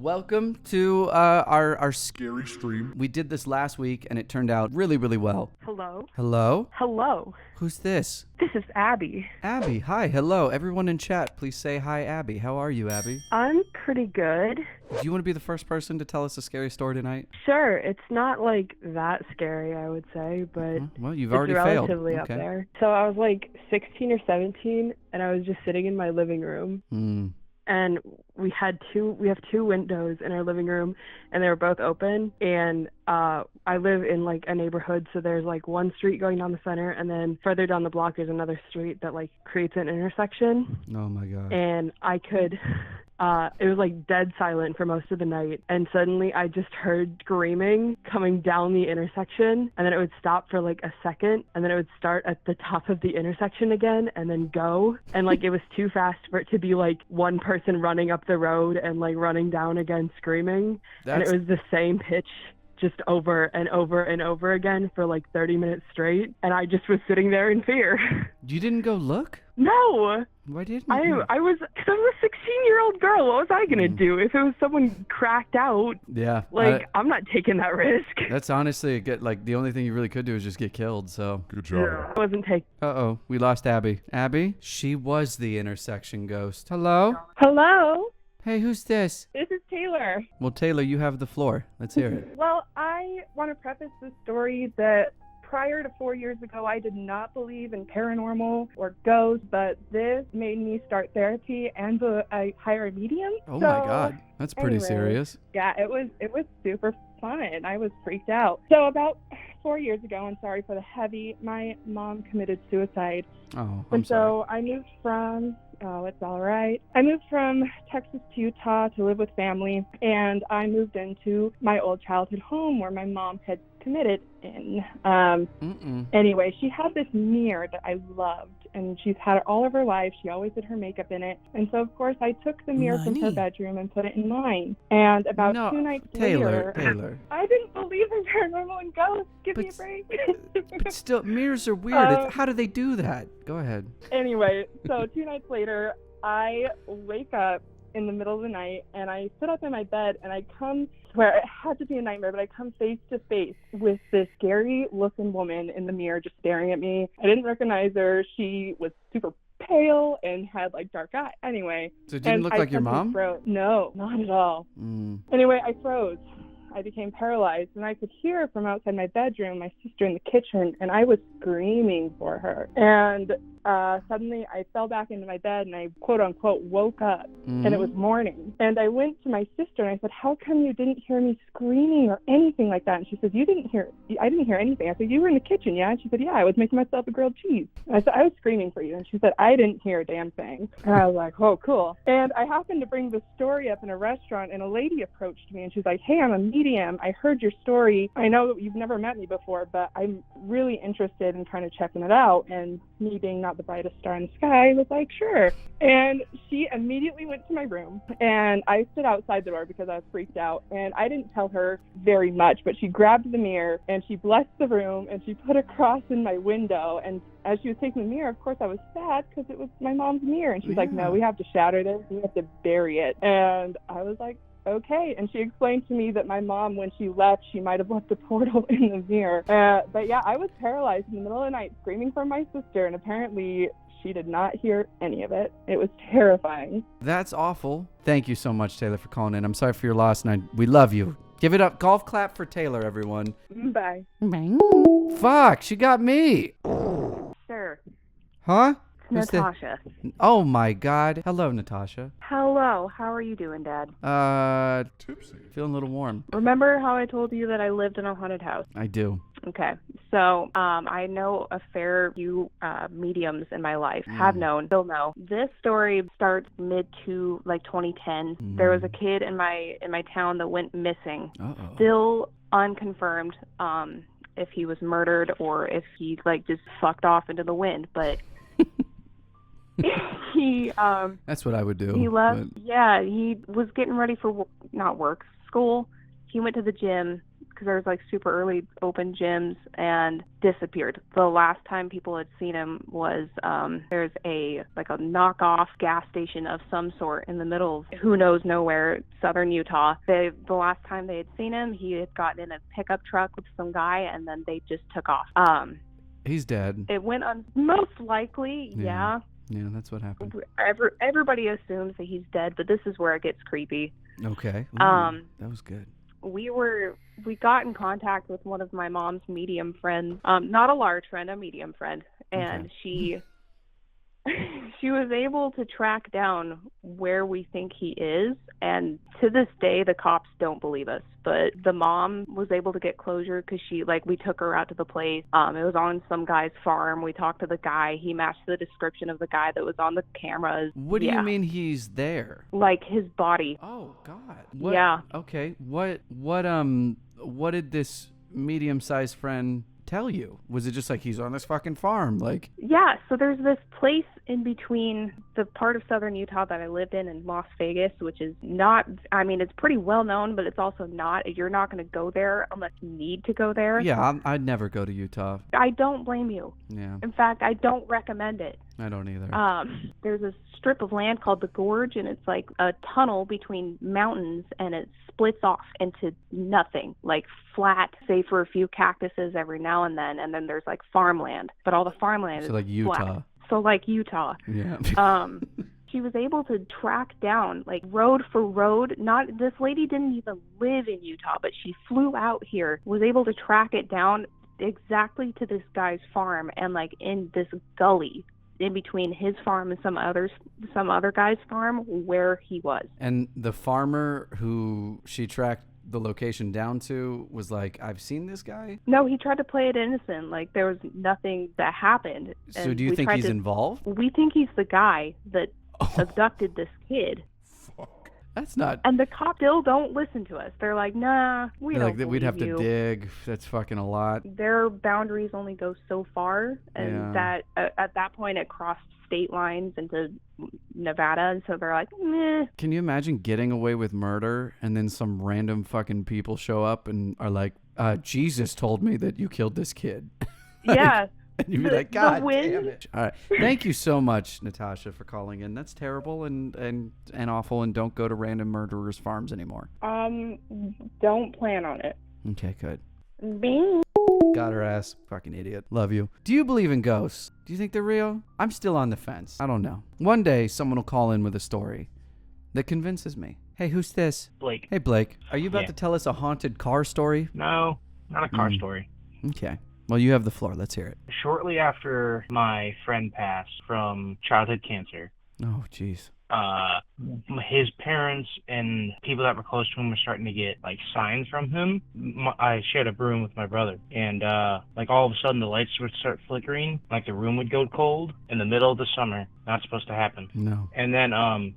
Welcome to our scary stream. We did this last week, and it turned out really, really well. Hello? Hello? Hello. Who's this? This is Abby. Abby, hi, hello. Everyone in chat, please say hi, Abby. How are you, Abby? I'm pretty good. Do you want to be the first person to tell us a scary story tonight? Sure, it's not like that scary, I would say, but Well, you've it's already failed. relatively up there. So I was like 16 or 17, and I was just sitting in my living room. And we have two windows in our living room, and they were both open. And I live in like a neighborhood, so there's like one street going down the center, and then further down the block there's another street that like creates an intersection. Oh my god. And I could it was like dead silent for most of the night, and suddenly I just heard screaming coming down the intersection, and then it would stop for like a second, and then it would start at the top of the intersection again and then go, and like it was too fast for it to be like one person running up the road and like running down again screaming. And it was the same pitch just over and over and over again for like 30 minutes straight, and I just was sitting there in fear. You didn't go look? No. Why didn't you? I was a 16-year-old girl. What was I gonna do if it was someone cracked out? Yeah. I'm not taking that risk. That's honestly the only thing you really could do is just get killed. So good job. Yeah. I wasn't taking. Uh-oh, we lost Abby. Abby? She was the intersection ghost. Hello? Hello. Hey, who's this? This is Taylor. Well, Taylor, you have the floor. Let's hear it. Well, I want to preface this story that prior to 4 years ago, I did not believe in paranormal or ghosts, but this made me start therapy and hire a medium. Oh my God, that's pretty serious. Yeah, it was super fun. I was freaked out. So about 4 years ago, and sorry for the heavy, my mom committed suicide. Oh, I'm sorry. So I moved from. Oh, it's all right. I moved from Texas to Utah to live with family, and I moved into my old childhood home where my mom had committed in. Anyway, she had this mirror that I loved, and she's had it all of her life. She always did her makeup in it. And so, of course, I took the mirror from her bedroom and put it in mine. And about 2 nights later, Taylor. I didn't believe in paranormal and ghosts. Give me a break. But still, mirrors are weird. How do they do that? Go ahead. Anyway, so 2 nights later, I wake up in the middle of the night, and I sit up in my bed, and I come where it had to be a nightmare, but I come face to face with this scary looking woman in the mirror just staring at me. I didn't recognize her. She was super pale and had like dark eyes. Anyway. So it didn't look like your mom? No, not at all. Anyway, I froze. I became paralyzed, and I could hear from outside my bedroom my sister in the kitchen, and I was screaming for her. And suddenly I fell back into my bed, and I quote-unquote woke up, and it was morning. And I went to my sister, and I said, how come you didn't hear me screaming or anything like that? And she said, I didn't hear anything. I said, you were in the kitchen, yeah? And she said, yeah, I was making myself a grilled cheese. And I said, I was screaming for you. And she said, I didn't hear a damn thing. And I was like, oh, cool. And I happened to bring this story up in a restaurant, and a lady approached me, and she's like, hey, I'm a medium. I heard your story. I know you've never met me before, but I'm really interested in kind of checking it out. And me being not the brightest star in the sky, was like, sure. And she immediately went to my room, and I stood outside the door because I was freaked out. And I didn't tell her very much, but she grabbed the mirror and she blessed the room, and she put a cross in my window. And as she was taking the mirror, of course I was sad because it was my mom's mirror. And she's like, no, we have to shatter this. We have to bury it. And I was like, okay. And she explained to me that my mom, when she left, she might have left a portal in the mirror. But yeah, I was paralyzed in the middle of the night screaming for my sister, and apparently she did not hear any of it. It was terrifying. That's awful. Thank you so much, Taylor, for calling in. I'm sorry for your loss, and we love you. Give it up. Golf clap for Taylor, everyone. Bye. Fuck, she got me. Sure. Huh? Natasha. Oh my God. Hello, Natasha. Hello. How are you doing, Dad? Tipsy. Feeling a little warm. Remember how I told you that I lived in a haunted house? I do. Okay. So, I know a fair few mediums in my life. Have known, still know. This story starts mid to like 2010. There was a kid in my town that went missing. Uh-oh. Still unconfirmed if he was murdered or if he like just fucked off into the wind, but that's what I would do. He left. But... Yeah, he was getting ready for school. He went to the gym because there was like super early open gyms, and disappeared. The last time people had seen him was there's a knockoff gas station of some sort in the middle of who knows nowhere, southern Utah. The last time they had seen him, he had gotten in a pickup truck with some guy, and then they just took off. He's dead. It went on, most likely, yeah. Yeah, that's what happened. Everybody assumes that he's dead, but this is where it gets creepy. Okay. Ooh, that was good. We got in contact with one of my mom's medium friends, not a large friend, a medium friend, and she was able to track down where we think he is, and to this day the cops don't believe us, but the mom was able to get closure because we took her out to the place. It was on some guy's farm. We talked to the guy. He matched the description of the guy that was on the cameras. What do you mean he's there? Like his body. Oh God. What? Yeah. Okay. What did this medium-sized friend tell you? Was it just like he's on this fucking farm? Like, yeah, so there's this place in between the part of southern Utah that I lived in and Las Vegas, which is not, I mean, it's pretty well known, but it's also not, you're not going to go there unless you need to go there. Yeah, I'd never go to Utah. I don't blame you. Yeah. In fact, I don't recommend it. I don't either. There's a strip of land called the Gorge, and it's like a tunnel between mountains, and it splits off into nothing, like flat, save for a few cactuses every now and then there's like farmland, but all the farmland is like Utah. flat. So like Utah. Yeah. She was able to track down, like, road for road. This lady didn't even live in Utah, but she flew out here, was able to track it down exactly to this guy's farm, and like in this gully in between his farm and some other guy's farm where he was. And the farmer who she tracked the location down to was like, I've seen this guy? No, he tried to play it innocent. Like, there was nothing that happened. So And do you think he's involved? We think he's the guy that abducted this kid. Fuck. That's not... And the cops still don't listen to us. They're like, nah, we don't believe we'd have you. to dig. That's fucking a lot. Their boundaries only go so far, and that at that point it crossed state lines into Nevada, and so they're like, meh. Can you imagine getting away with murder and then some random fucking people show up and are like, Jesus told me that you killed this kid? Yeah. And you'd be like, God damn it. All right. Thank you so much, Natasha, for calling in. That's terrible and awful, and don't go to random murderers' farms anymore. Don't plan on it. Okay, good. Bing. Got her ass. Fucking idiot. Love you. Do you believe in ghosts? Do you think they're real? I'm still on the fence. I don't know. One day, someone will call in with a story that convinces me. Hey, who's this? Blake. Hey, Blake. Are you about to tell us a haunted car story? No, not a car story. Okay. Well, you have the floor. Let's hear it. Shortly after my friend passed from childhood cancer, oh, jeez. His parents and people that were close to him were starting to get like signs from him. I shared a room with my brother, and like all of a sudden the lights would start flickering, like the room would go cold in the middle of the summer. Not supposed to happen. No. And then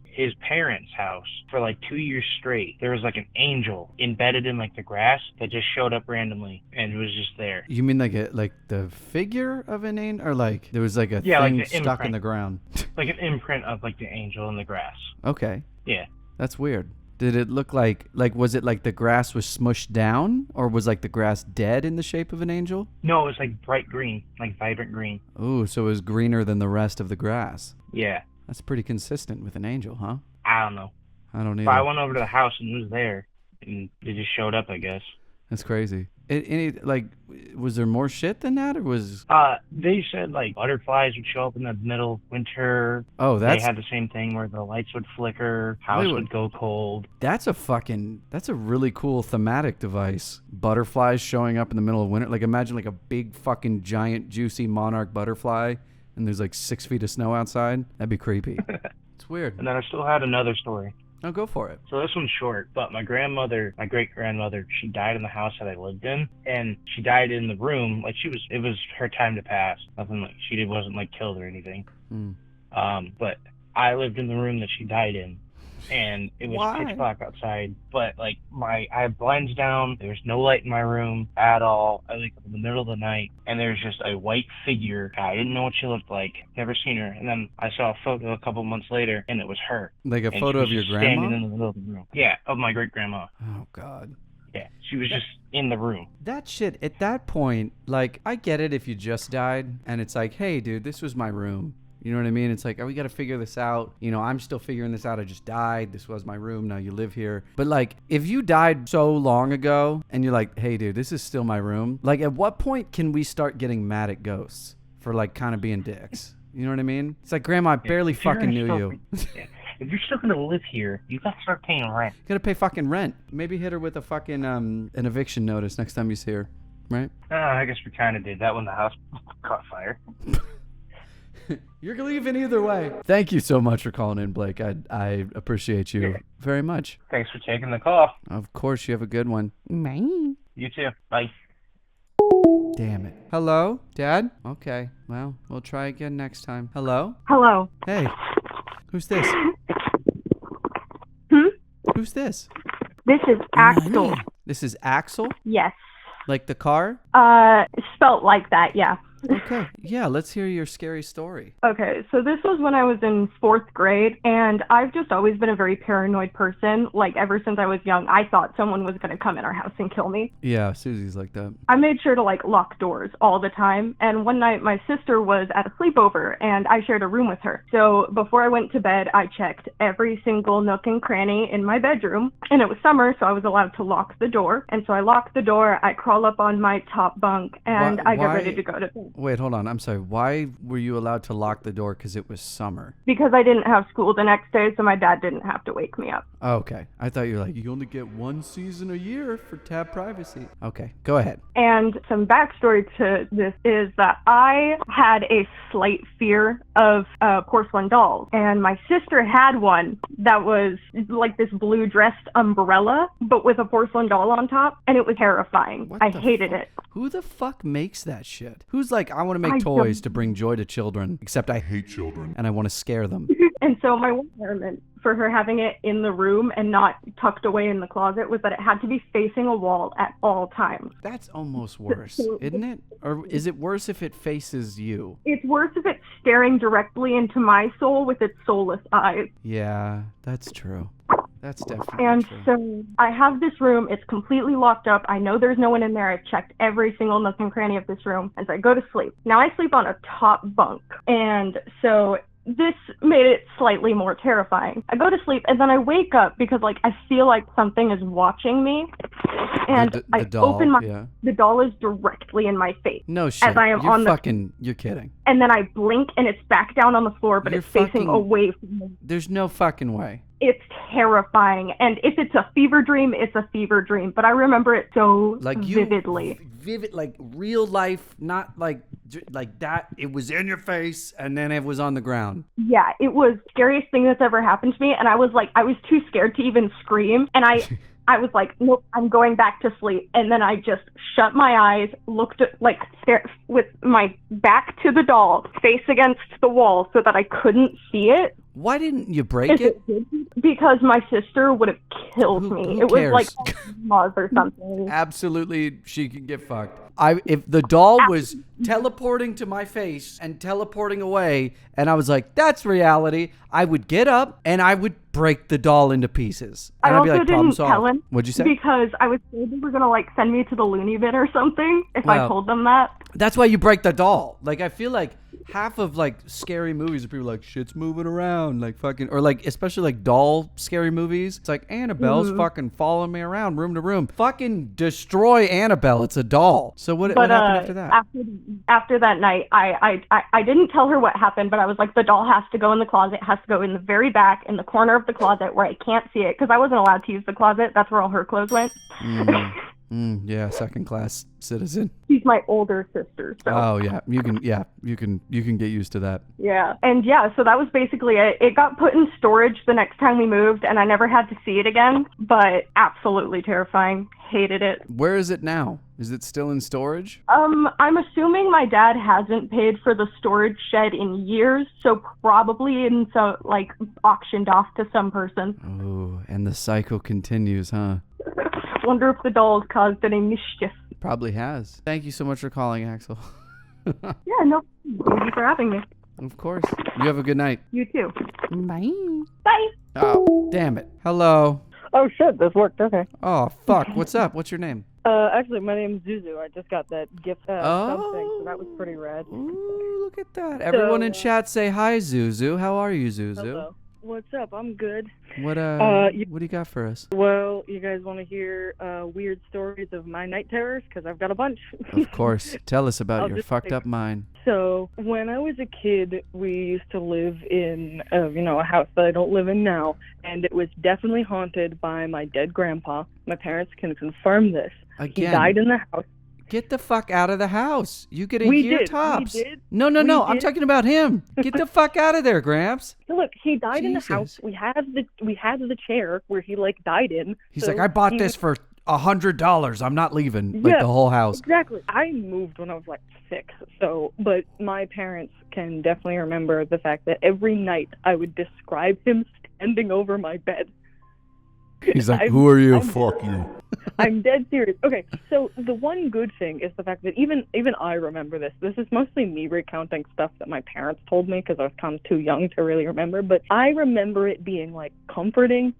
his parents' house, for like 2 years straight, there was like an angel embedded in like the grass that just showed up randomly and was just there. You mean like the figure of an angel, or like there was like a thing like stuck imprint. in the ground? Like an imprint of like the angel in the grass. Okay. Yeah. That's weird. Did it look like was it like the grass was smushed down, or was like the grass dead in the shape of an angel? No, it was like bright green, like vibrant green. Ooh, so it was greener than the rest of the grass. Yeah. That's pretty consistent with an angel, huh? I don't know. I don't either. But I went over to the house and it was there, and it just showed up, I guess. That's crazy. Was there more shit than that, or was? They said like butterflies would show up in the middle of winter. Oh, they had the same thing where the lights would flicker, house would go cold. That's a really cool thematic device. Butterflies showing up in the middle of winter. Like, imagine like a big fucking giant juicy monarch butterfly, and there's like 6 feet of snow outside. That'd be creepy. It's weird. And then I still had another story. No, go for it. So this one's short, but my great-grandmother, she died in the house that I lived in, and she died in the room. Like, it was her time to pass. Nothing like, wasn't like killed or anything. But I lived in the room that she died in, and it was pitch black outside. But like I have blinds down. There's no light in my room at all. I wake up in the middle of the night, and there's just a white figure. I didn't know what she looked like. Never seen her. And then I saw a photo a couple months later, and it was her. Like a photo of your grandma? Standing in the middle of the room. Yeah, of my great grandma. Oh God. Yeah, she was just in the room. That shit, at that point, like, I get it if you just died, and it's like, hey, dude, this was my room. You know what I mean? It's like, oh, we got to figure this out. You know, I'm still figuring this out. I just died. This was my room. Now you live here. But like, if you died so long ago and you're like, hey, dude, this is still my room. Like, at what point can we start getting mad at ghosts for like kind of being dicks? You know what I mean? It's like, Grandma, I barely fucking knew you. If you're still going to live here, you got to start paying rent. You got to pay fucking rent. Maybe hit her with a fucking an eviction notice next time you see her. Right? I guess we kind of did that when the house caught fire. You're leaving either way. Thank you so much for calling in, Blake. I appreciate you very much. Thanks for taking the call. Of course, you have a good one. Bye. You too. Bye. Damn it. Hello? Dad? Okay. Well, we'll try again next time. Hello? Hello. Hey. Who's this? Who's this? This is Axel. This is Axel? Yes. Like the car? Spelt like that, yeah. Okay. Yeah, let's hear your scary story. Okay, so this was when I was in 4th grade, and I've just always been a very paranoid person. Like, ever since I was young, I thought someone was going to come in our house and kill me. Yeah, Susie's like that. I made sure to, like, lock doors all the time, and one night my sister was at a sleepover, and I shared a room with her. So before I went to bed, I checked every single nook and cranny in my bedroom, and it was summer, so I was allowed to lock the door. And so I locked the door, I crawl up on my top bunk, and I get ready to go to bed. Wait, hold on. I'm sorry. Why were you allowed to lock the door? Because it was summer. Because I didn't have school the next day, so my dad didn't have to wake me up. Okay. I thought you were like, you only get one season a year for tab privacy. Okay, go ahead. And some backstory to this is that I had a slight fear of porcelain dolls. And my sister had one that was like this blue dressed umbrella, but with a porcelain doll on top. And it was terrifying. I hated it. Who the fuck makes that shit? Who's like, I want to make toys to bring joy to children, except I hate children and I want to scare them. And so my requirement for her having it in the room and not tucked away in the closet was that it had to be facing a wall at all times. That's almost worse, isn't it? Or is it worse if it faces you? It's worse if it's staring directly into my soul with its soulless eyes. Yeah, that's true. That's definitely and true. So I have this room. It's completely locked up. I know there's no one in there. I've checked every single nook and cranny of this room as I go to sleep. Now I sleep on a top bunk. And so this made it slightly more terrifying. I go to sleep and then I wake up because like I feel like something is watching me. And I open my the doll is directly in my face. No shit. As I am you're kidding. And then I blink and it's back down on the floor, but it's facing away from me. There's no fucking way. It's terrifying. And if it's a fever dream, it's a fever dream. But I remember it so vividly. Like real life, not like that. It was in your face and then it was on the ground. Yeah, it was the scariest thing that's ever happened to me. And I was too scared to even scream. And I was like, nope, I'm going back to sleep. And then I just shut my eyes, looked at, stared with my back to the doll, face against the wall so that I couldn't see it. Why didn't you break it? Because my sister would have killed me. It was like Mars or something. Absolutely, she could get fucked. If the doll was teleporting to my face and teleporting away, and I was like, that's reality, I would get up and I would break the doll into pieces. And I I'd be also like, problem didn't solved. tell him. What'd you say? Because I was scared they were going to send me to the loony bin or something if I told them that. That's why you break the doll. Like, I feel like half of scary movies are people like, shit's moving around, like fucking, or especially doll scary movies. It's like Annabelle's fucking following me around room to room. Fucking destroy Annabelle. It's a doll. So what happened after that? After that night, I didn't tell her what happened, but I was like, the doll has to go in the closet. It has to go in the very back in the corner of the closet where I can't see it because I wasn't allowed to use the closet. That's where all her clothes went. Yeah, second class citizen. She's my older sister. So. Oh yeah, you can get used to that. Yeah, and so that was basically it. It got put in storage the next time we moved, and I never had to see it again. But absolutely terrifying. Hated it. Where is it now? Is it still in storage? I'm assuming my dad hasn't paid for the storage shed in years, so probably auctioned off to some person. Oh, and the cycle continues, huh? Wonder if the doll's caused any mischief. Probably has. Thank you so much for calling, Axel. Yeah, no. Thank you for having me. Of course. You have a good night. You too. Bye. Bye. Oh, damn it. Hello. Oh shit, this worked. Okay. Oh, fuck. What's up? What's your name? Actually, my name's Zuzu. I just got that gift something, so that was pretty rad. Ooh, look at that. Everyone in chat say hi, Zuzu. How are you, Zuzu? Hello. What's up? I'm good. What do you got for us? Well, you guys want to hear weird stories of my night terrors? Because I've got a bunch. Of course. Tell us about your fucked up mind. So, when I was a kid, we used to live in, a house that I don't live in now, and it was definitely haunted by my dead grandpa. My parents can confirm this. Again. He died in the house. Get the fuck out of the house. You get a We year did. tops. We did. No. I'm talking about him. Get the fuck out of there, Gramps. Look, he died in the Jesus. house. We had the chair where he died in. He's so like, I bought this for $100. I'm not leaving. Like the whole house. Exactly. I moved when I was 6. So, but my parents can definitely remember the fact that every night I would describe him standing over my bed. He's like, who are you? Fuck you. I'm dead serious. Okay, so the one good thing is the fact that even I remember this. This is mostly me recounting stuff that my parents told me because I was kind of too young to really remember. But I remember it being comforting,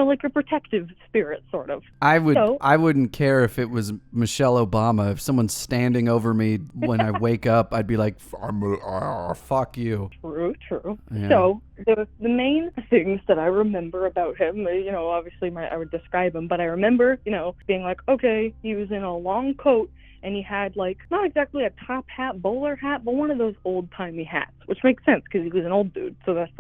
like a protective spirit, sort of. I wouldn't care if it was Michelle Obama. If someone's standing over me when I wake up, I'd be like, fuck you. True. Yeah. So the main things that I remember about him, obviously I would describe him, but I remember, being like, okay, he was in a long coat and he had not exactly a top hat, bowler hat, but one of those old-timey hats, which makes sense because he was an old dude. So that's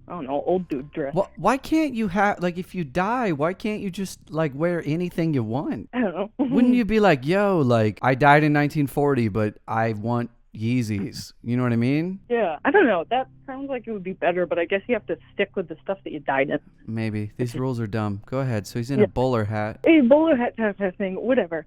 I don't know, old dude dress. Well, why can't you have, if you die, why can't you just, wear anything you want? I don't know. Wouldn't you be like, yo, I died in 1940, but I want Yeezys. You know what I mean? Yeah. I don't know. That sounds like it would be better, but I guess you have to stick with the stuff that you died in. Maybe. These rules are dumb. Go ahead. So he's in a bowler hat. A bowler hat type of thing, whatever.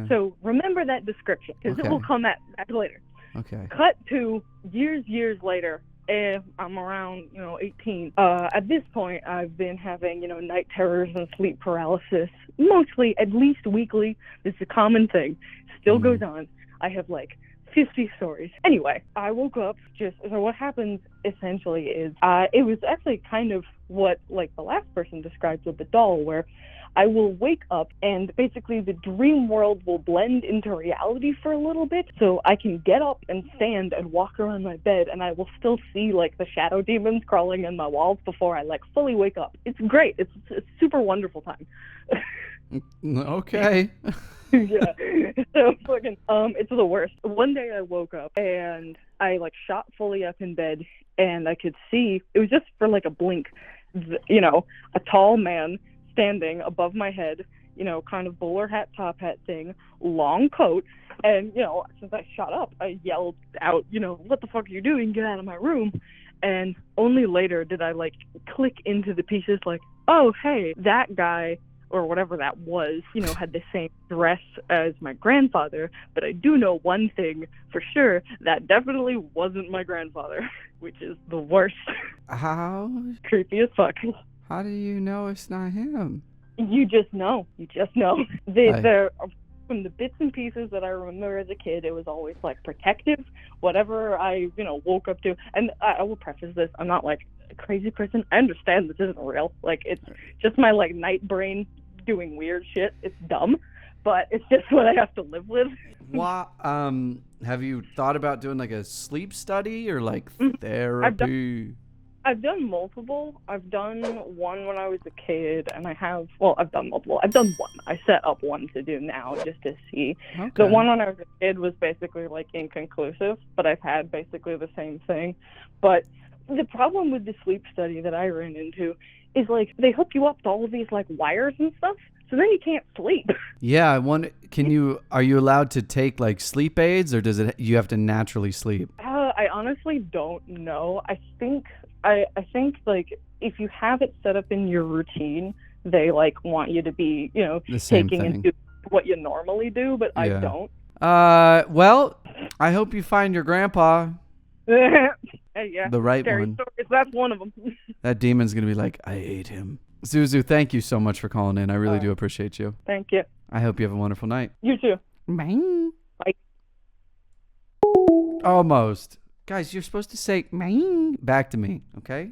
So remember that description, because it will come back later. Okay. Cut to years later. I'm around, 18. At this point, I've been having, night terrors and sleep paralysis, mostly, at least weekly. This is a common thing. Still goes on. I have 50 stories. Anyway, I woke up so what happens essentially is, it was actually kind of what, the last person described with the doll, where I will wake up and basically the dream world will blend into reality for a little bit. So I can get up and stand and walk around my bed and I will still see the shadow demons crawling in my walls before I fully wake up. It's great. It's a super wonderful time. Okay. Yeah. So fucking, it's the worst. One day I woke up and I shot fully up in bed and I could see, it was just for a blink, a tall man standing above my head, kind of bowler hat, top hat thing, long coat. And, since I shot up, I yelled out, what the fuck are you doing? Get out of my room. And only later did I click into the pieces oh, hey, that guy or whatever that was, had the same dress as my grandfather. But I do know one thing for sure, that definitely wasn't my grandfather, which is the worst. How? Creepy as fuck. How do you know it's not him? You just know. They're from the bits and pieces that I remember as a kid, it was always protective, whatever I, woke up to. And I will preface this, I'm not a crazy person. I understand this isn't real. It's just my night brain doing weird shit. It's dumb, but it's just what I have to live with. Have you thought about doing a sleep study or therapy? I've done multiple. I've done one when I was a kid, and I've done multiple. I've done one. I set up one to do now just to see. Okay. The one when I was a kid was basically inconclusive, but I've had basically the same thing. But the problem with the sleep study that I ran into is they hook you up to all of these wires and stuff, so then you can't sleep. Yeah, are you allowed to take sleep aids, or you have to naturally sleep? I honestly don't know. I think if you have it set up in your routine, they want you to be, taking into what you normally do, but yeah. I don't. Well, I hope you find your grandpa. Yeah. The right Scary one. Stories, that's one of them. That demon's going to be I ate him. Zuzu, thank you so much for calling in. I really do appreciate you. Thank you. I hope you have a wonderful night. You too. Bye. Bye. Almost. Guys, you're supposed to say back to me, okay?